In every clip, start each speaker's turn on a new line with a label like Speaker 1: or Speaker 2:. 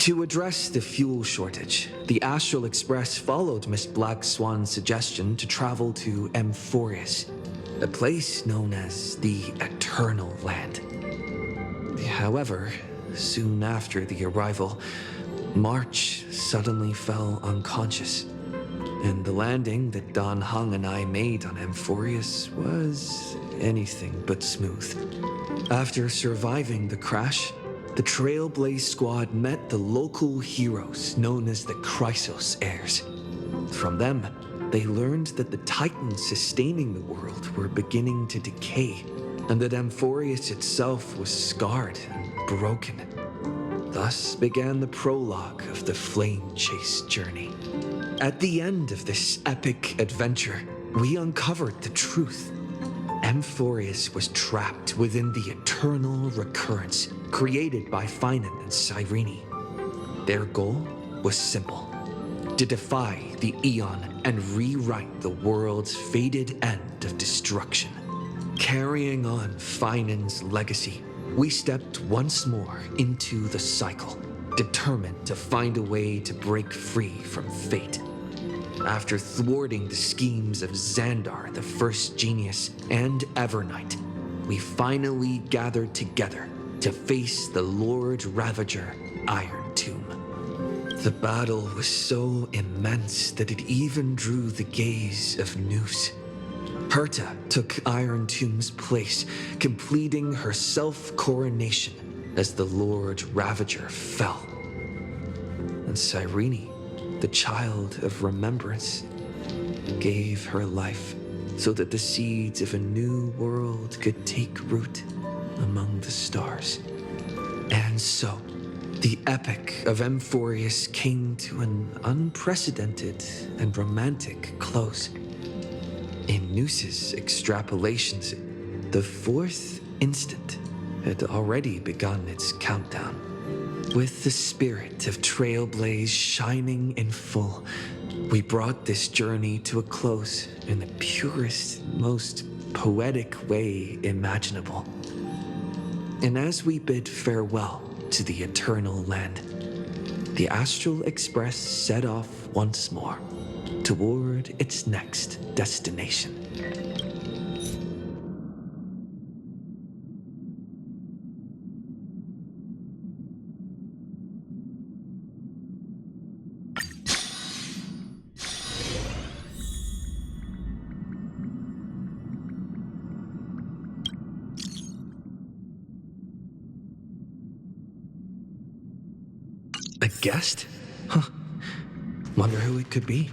Speaker 1: To address the fuel shortage, the Astral Express followed Miss Black Swan's suggestion to travel to Amphorius, a place known as the Eternal Land. However, soon after the arrival, March suddenly fell unconscious, and the landing that Don Hung and I made on Amphorius was anything but smooth. After surviving the crash, the Trailblaze Squad met the local heroes known as the Chrysos Heirs. From them, they learned that the titans sustaining the world were beginning to decay, and that Amphorius itself was scarred and broken. Thus began the prologue of the Flame Chase journey. At the end of this epic adventure, we uncovered the truth. Amphorius was trapped within the eternal recurrence created by Finan and Cyrene. Their goal was simple: to defy the Aeon and rewrite the world's fated end of destruction. Carrying on Finan's legacy, we stepped once more into the cycle, determined to find a way to break free from fate. After thwarting the schemes of Xandar, the First Genius, and Evernight, we finally gathered together to face the Lord Ravager Iron Tomb. The battle was so immense that it even drew the gaze of Noose. Herta took Iron Tomb's place, completing her self-coronation as the Lord Ravager fell. And Cyrene, the child of remembrance, gave her life so that the seeds of a new world could take root among the stars. And so, the epic of Amphorius came to an unprecedented and romantic close. In Noose's extrapolations, the fourth instant had already begun its countdown. With the spirit of Trailblaze shining in full, we brought this journey to a close in the purest, most poetic way imaginable. And as we bid farewell to the Eternal Land, the Astral Express set off once more toward its next destination. A guest? Huh. Wonder who it could be.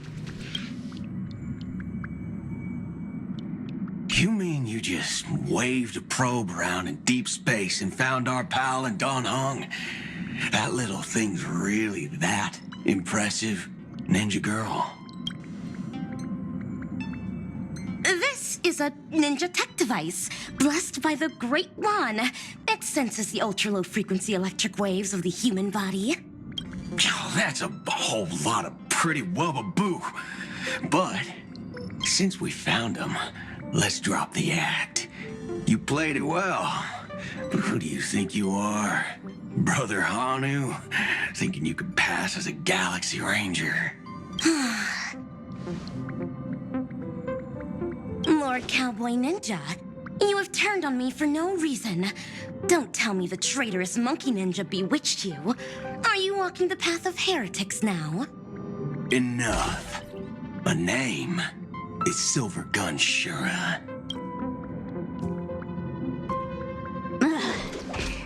Speaker 2: You mean you just waved a probe around in deep space and found our pal and Don Hung? That little thing's really that impressive, ninja girl.
Speaker 3: This is a ninja tech device, blessed by the Great One. It senses the ultra-low frequency electric waves of the human body.
Speaker 2: Oh, that's a whole lot of pretty wubba-boo. But since we found him, let's drop the act. You played it well. But who do you think you are? Brother Hanu? Thinking you could pass as a Galaxy Ranger?
Speaker 3: Lord Cowboy Ninja, you have turned on me for no reason. Don't tell me the traitorous monkey ninja bewitched you. Are you walking the path of heretics now?
Speaker 2: Enough. A name is Silvergun Shura.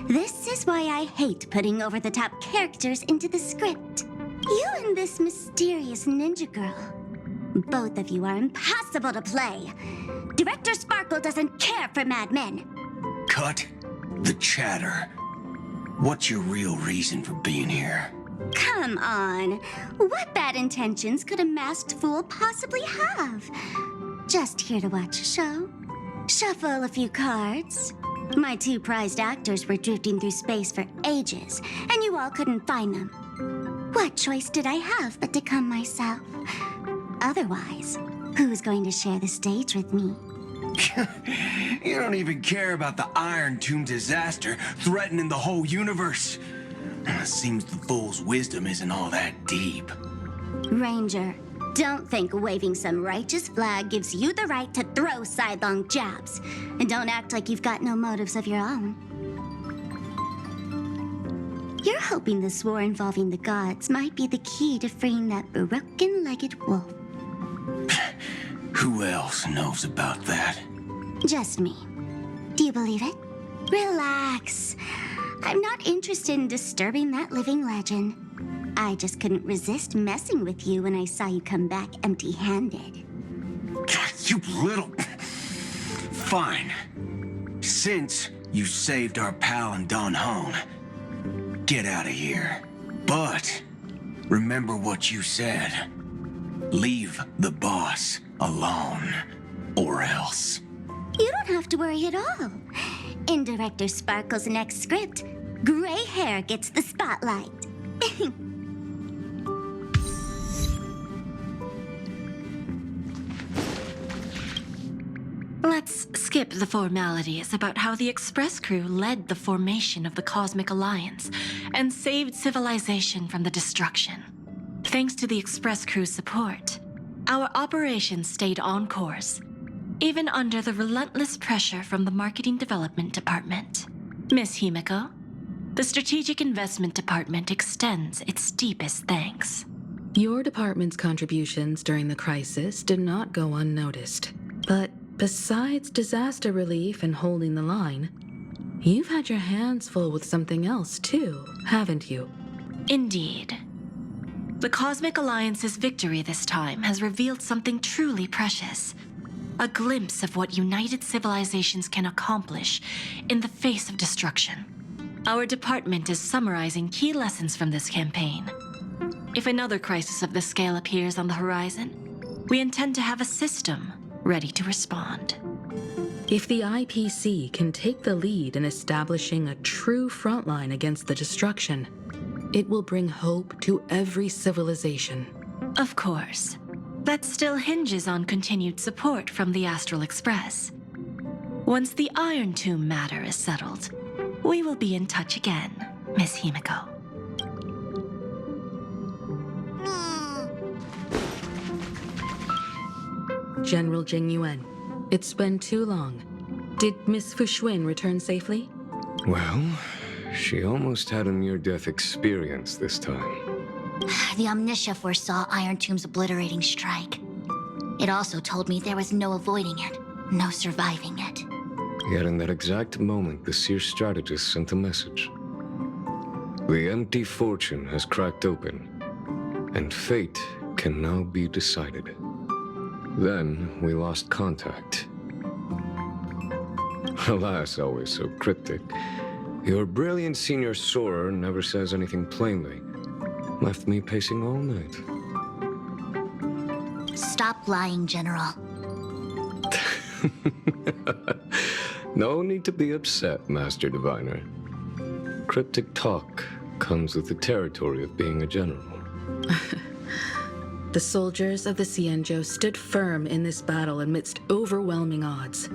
Speaker 4: This is why I hate putting over-the-top characters into the script. You and this mysterious ninja girl. Both of you are impossible to play. Director Sparkle doesn't care for madmen.
Speaker 2: Cut the chatter. What's your real reason for being here?
Speaker 4: Come on. What bad intentions could a masked fool possibly have? Just here to watch a show. Shuffle a few cards. My two prized actors were drifting through space for ages, and you all couldn't find them. What choice did I have but to come myself? Otherwise, who's going to share the stage with me?
Speaker 2: You don't even care about the Iron Tomb disaster threatening the whole universe. Seems the fool's wisdom isn't all that deep.
Speaker 4: Ranger, don't think waving some righteous flag gives you the right to throw sidelong jabs. And don't act like you've got no motives of your own. You're hoping this war involving the gods might be the key to freeing that broken-legged wolf.
Speaker 2: Who else knows about that?
Speaker 4: Just me. Do you believe it? Relax. I'm not interested in disturbing that living legend. I just couldn't resist messing with you when I saw you come back empty-handed.
Speaker 2: You little... Fine. Since you saved our pal and Don Hone, get out of here. But remember what you said. Leave the boss alone, or else.
Speaker 4: You don't have to worry at all. In Director Sparkle's next script, gray hair gets the spotlight.
Speaker 5: Let's skip the formalities about how the Express crew led the formation of the Cosmic Alliance and saved civilization from the destruction. Thanks to the Express crew's support, our operation stayed on course, even under the relentless pressure from the Marketing Development Department. Miss Himiko, the Strategic Investment Department extends its deepest thanks.
Speaker 6: Your department's contributions during the crisis did not go unnoticed. But besides disaster relief and holding the line, you've had your hands full with something else too, haven't you?
Speaker 5: Indeed. The Cosmic Alliance's victory this time has revealed something truly precious. A glimpse of what united civilizations can accomplish in the face of destruction. Our department is summarizing key lessons from this campaign. If another crisis of this scale appears on the horizon, we intend to have a system ready to respond.
Speaker 6: If the IPC can take the lead in establishing a true frontline against the destruction, it will bring hope to every civilization.
Speaker 5: Of course. That still hinges on continued support from the Astral Express. Once the Iron Tomb matter is settled, we will be in touch again, Miss Himiko.
Speaker 6: General Jing Yuan, it's been too long. Did Miss Fuxuan return safely?
Speaker 7: Well, she almost had a near-death experience this time.
Speaker 8: The Omniscia foresaw Iron Tomb's obliterating strike. It also told me there was no avoiding it, no surviving it.
Speaker 7: Yet in that exact moment, the Seer strategist sent a message. The empty fortune has cracked open, and fate can now be decided. Then we lost contact. Alas, always so cryptic. Your brilliant senior soarer never says anything plainly. Left me pacing all night.
Speaker 8: Stop lying, General.
Speaker 7: No need to be upset, Master Diviner. Cryptic talk comes with the territory of being a general.
Speaker 6: The soldiers of the Cienjo stood firm in this battle amidst overwhelming odds.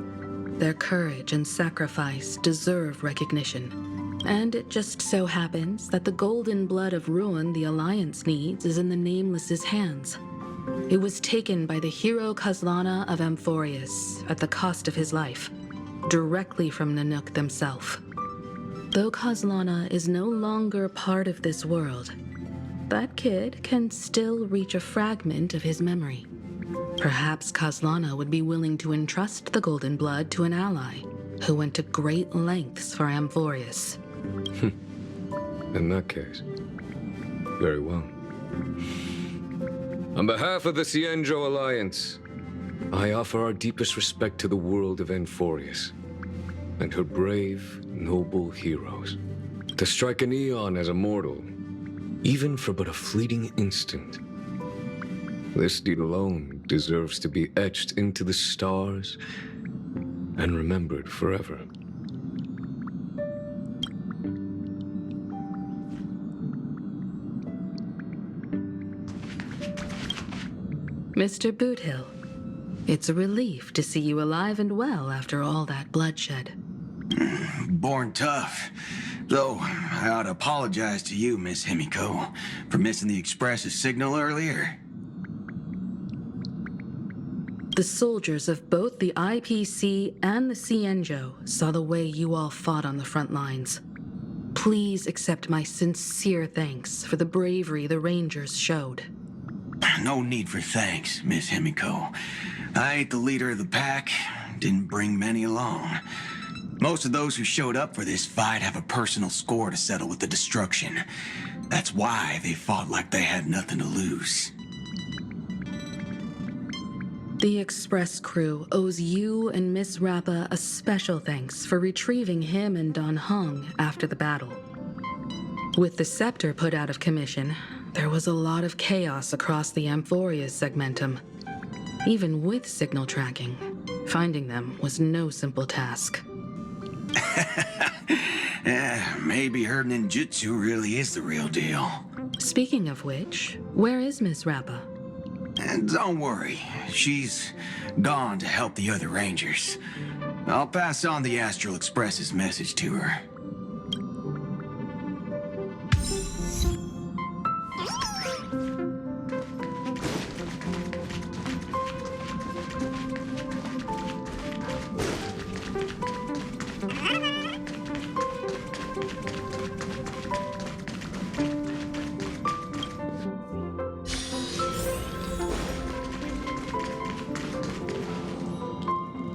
Speaker 6: Their courage and sacrifice deserve recognition. And it just so happens that the golden blood of ruin the Alliance needs is in the Nameless's hands. It was taken by the hero Kazlana of Amphorius at the cost of his life, directly from Nanook themselves. Though Kazlana is no longer part of this world, that kid can still reach a fragment of his memory. Perhaps Kazlana would be willing to entrust the golden blood to an ally who went to great lengths for Amphorius.
Speaker 7: In that case, very well. On behalf of the Cienjo Alliance, I offer our deepest respect to the world of Amphorius and her brave, noble heroes. To strike an eon as a mortal, even for but a fleeting instant, this deed alone deserves to be etched into the stars and remembered forever.
Speaker 6: Mr. Boothill, it's a relief to see you alive and well after all that bloodshed.
Speaker 2: Born tough. Though, I ought to apologize to you, Miss Himiko, for missing the Express's signal earlier.
Speaker 6: The soldiers of both the IPC and the Cienjo saw the way you all fought on the front lines. Please accept my sincere thanks for the bravery the Rangers showed.
Speaker 2: No need for thanks, Miss Himiko. I ain't the leader of the pack. Didn't bring many along. Most of those who showed up for this fight have a personal score to settle with the destruction. That's why they fought like they had nothing to lose.
Speaker 6: The Express crew owes you and Miss Rappa a special thanks for retrieving him and Don Hung after the battle. With the scepter put out of commission, there was a lot of chaos across the Amphoria's segmentum. Even with signal tracking, finding them was no simple task.
Speaker 2: Maybe her ninjutsu really is the real deal.
Speaker 6: Speaking of which, where is Miss Rappa?
Speaker 2: And don't worry, she's gone to help the other Rangers. I'll pass on the Astral Express's message to her.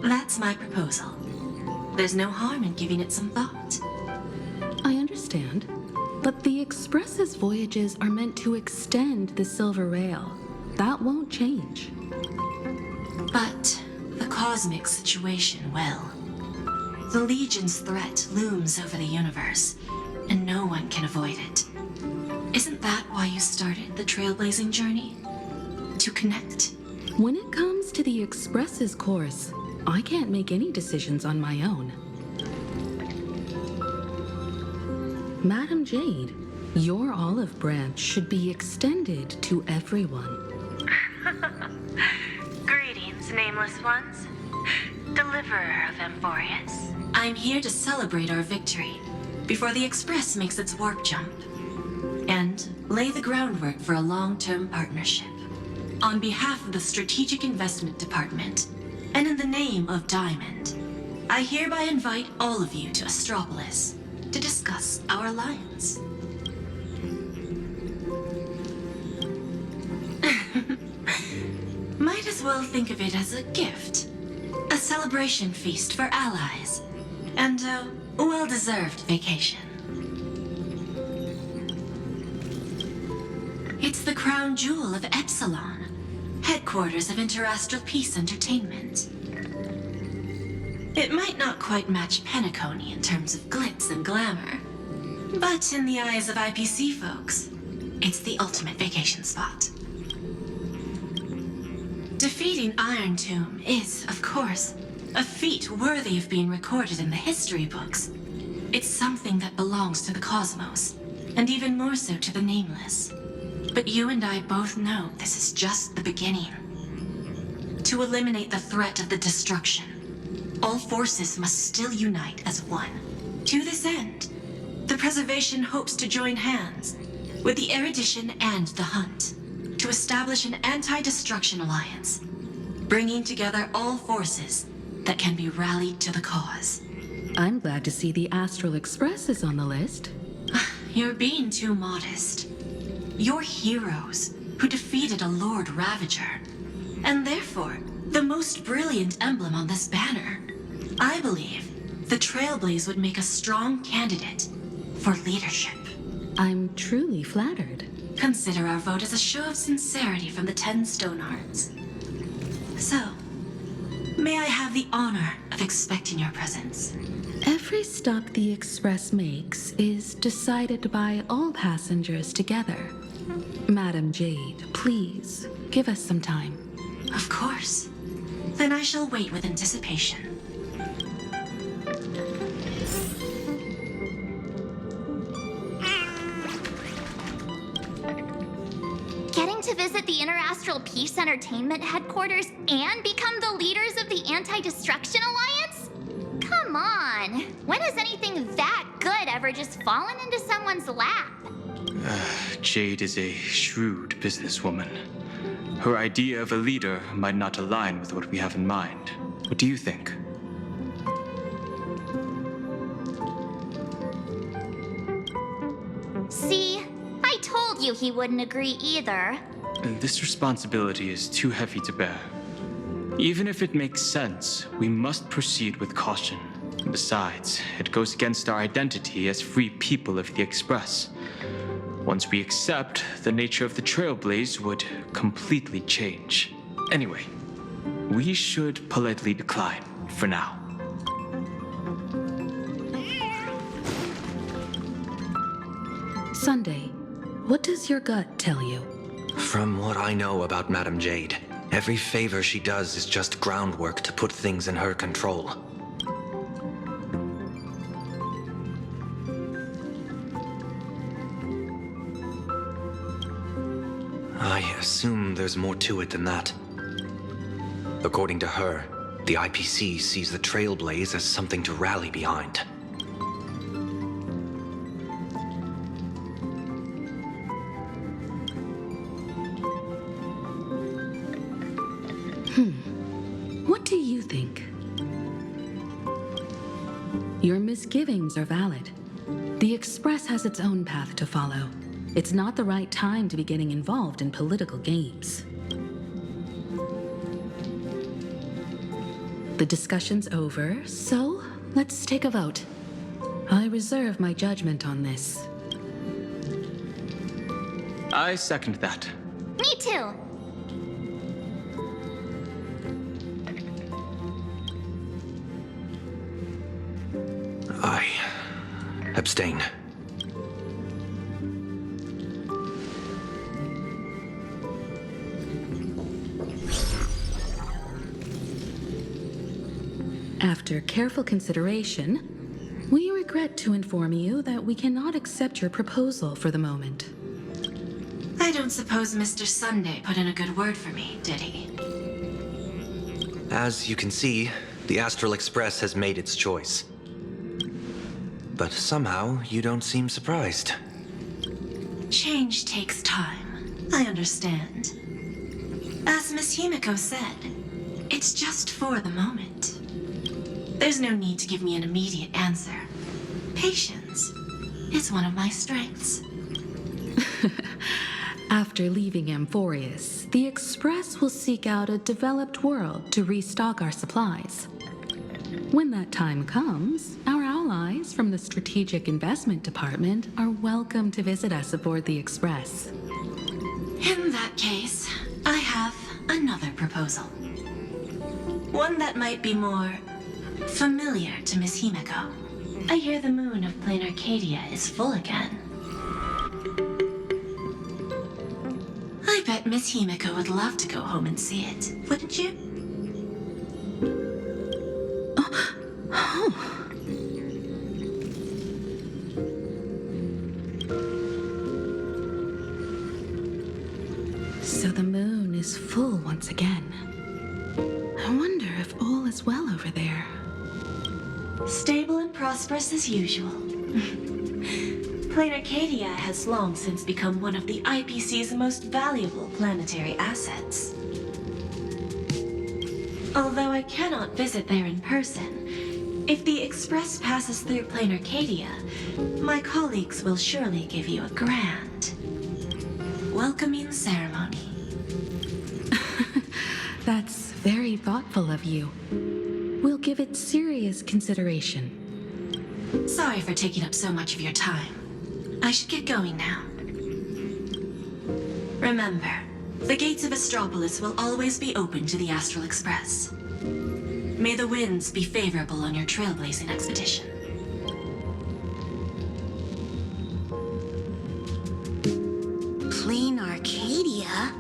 Speaker 5: That's my proposal. There's no harm in giving it some thought.
Speaker 6: I understand, but the Express's voyages are meant to extend the Silver Rail. That won't change.
Speaker 5: But the cosmic situation will. The Legion's threat looms over the universe, and no one can avoid it. Isn't that why you started the trailblazing journey? To connect?
Speaker 6: When it comes to the Express's course, I can't make any decisions on my own. Madam Jade, your olive branch should be extended to everyone.
Speaker 5: Greetings, nameless ones. Deliverer of Amphorius. I'm here to celebrate our victory before the Express makes its warp jump, and lay the groundwork for a long-term partnership. On behalf of the Strategic Investment Department, and in the name of Diamond, I hereby invite all of you to Astropolis to discuss our alliance. Might as well think of it as a gift. A celebration feast for allies. And a well-deserved vacation. It's the crown jewel of Epsilon, headquarters of Interastral Peace Entertainment. It might not quite match Penacony in terms of glitz and glamour, but in the eyes of IPC folks, it's the ultimate vacation spot. Defeating Iron Tomb is, of course, a feat worthy of being recorded in the history books. It's something that belongs to the cosmos, and even more so to the Nameless. But you and I both know this is just the beginning. To eliminate the threat of the destruction, all forces must still unite as one. To this end, the Preservation hopes to join hands with the Erudition and the Hunt to establish an anti-destruction alliance, bringing together all forces that can be rallied to the cause.
Speaker 6: I'm glad to see the Astral Express is on the list.
Speaker 5: You're being too modest. You're heroes who defeated a Lord Ravager, and therefore the most brilliant emblem on this banner. I believe the Trailblaze would make a strong candidate for leadership.
Speaker 6: I'm truly flattered.
Speaker 5: Consider our vote as a show of sincerity from the 10 Stonehearts. So, may I have the honor of expecting your presence?
Speaker 6: Every stop the Express makes is decided by all passengers together. Madam Jade, please, give us some time.
Speaker 5: Of course. Then I shall wait with anticipation.
Speaker 8: Getting to visit the Interastral Peace Entertainment headquarters and become the leaders of the Anti-Destruction Alliance? Come on! on! When has anything that good ever just fallen into someone's lap?
Speaker 9: Jade is a shrewd businesswoman. Her idea of a leader might not align with what we have in mind. What do you think?
Speaker 8: See? I told you he wouldn't agree either.
Speaker 9: This responsibility is too heavy to bear. Even if it makes sense, we must proceed with caution. Besides, it goes against our identity as free people of the Express. Once we accept, the nature of the Trailblaze would completely change. Anyway, we should politely decline for now.
Speaker 6: Sunday, what does your gut tell you?
Speaker 10: From what I know about Madame Jade, every favor she does is just groundwork to put things in her control. I assume there's more to it than that. According to her, the IPC sees the Trailblaze as something to rally behind.
Speaker 6: What do you think? Your misgivings are valid. The Express has its own path to follow. It's not the right time to be getting involved in political games. The discussion's over, so let's take a vote. I reserve my judgment on this.
Speaker 9: I second that.
Speaker 8: Me too.
Speaker 10: I abstain.
Speaker 6: After careful consideration, we regret to inform you that we cannot accept your proposal for the moment.
Speaker 5: I don't suppose Mr. Sunday put in a good word for me, did he?
Speaker 10: As you can see, the Astral Express has made its choice. But somehow, you don't seem surprised.
Speaker 5: Change takes time. I understand. As Miss Himiko said, it's just for the moment. There's no need to give me an immediate answer. Patience is one of my strengths.
Speaker 6: After leaving Amphorius, the Express will seek out a developed world to restock our supplies. When that time comes, our allies from the Strategic Investment Department are welcome to visit us aboard the Express.
Speaker 5: In that case, I have another proposal. One that might be more familiar to Miss Himiko. I hear the moon of Plain Arcadia is full again. I bet Miss Himiko would love to go home and see it, wouldn't you?
Speaker 6: So the moon is full once again. I wonder if all is well over there.
Speaker 5: Stable and prosperous as usual. Plain Arcadia has long since become one of the IPC's most valuable planetary assets. Although I cannot visit there in person, if the Express passes through Plain Arcadia, my colleagues will surely give you a grand welcoming ceremony.
Speaker 6: That's very thoughtful of you. We'll give it serious consideration.
Speaker 5: Sorry for taking up so much of your time. I should get going now. Remember, the gates of Astropolis will always be open to the Astral Express. May the winds be favorable on your trailblazing expedition.
Speaker 3: Plain Arcadia?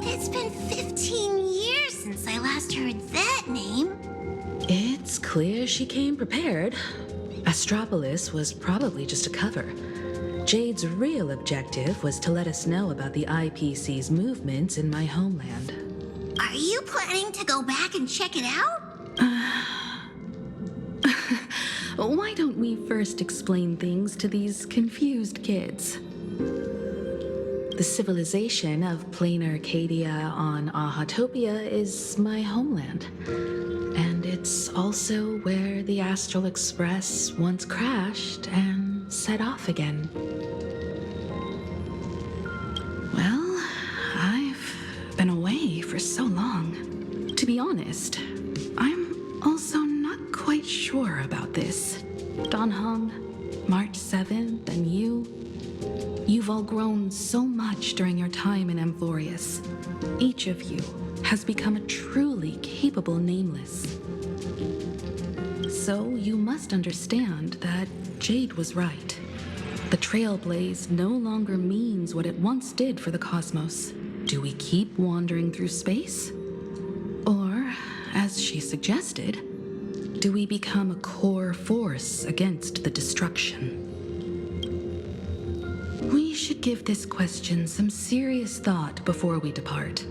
Speaker 3: It's been 15 years since I last heard that name.
Speaker 6: It's clear she came prepared. Astropolis was probably just a cover. Jade's real objective was to let us know about the IPC's movements in my homeland.
Speaker 3: Are you planning to go back and check it out?
Speaker 6: why don't we first explain things to these confused kids? The civilization of plain Arcadia on Ahatopia is my homeland. And it's also where the Astral Express once crashed and set off again. Well, I've been away for so long. To be honest, I'm also not quite sure about this. Donhong, March 7th, and you've all grown so much during your time in Amphorius. Each of you has become a truly capable Nameless. So you must understand that Jade was right. The Trailblaze no longer means what it once did for the cosmos. Do we keep wandering through space? Or, as she suggested, do we become a core force against the destruction? We should give this question some serious thought before we depart.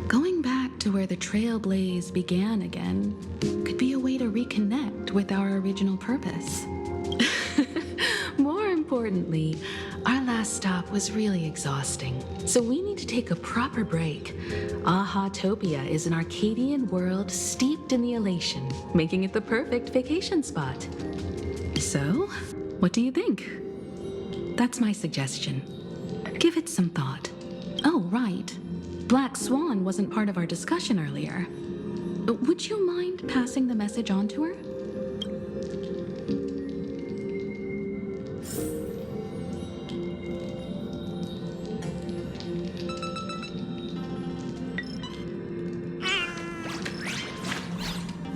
Speaker 6: Going back to where the Trailblaze began again could be a way to reconnect with our original purpose. More importantly, our last stop was really exhausting, so we need to take a proper break. Ahatopia is an Arcadian world steeped in the elation, making it the perfect vacation spot. So, what do you think? That's my suggestion. Give it some thought. Oh, right. Black Swan wasn't part of our discussion earlier. Would you mind passing the message on to her?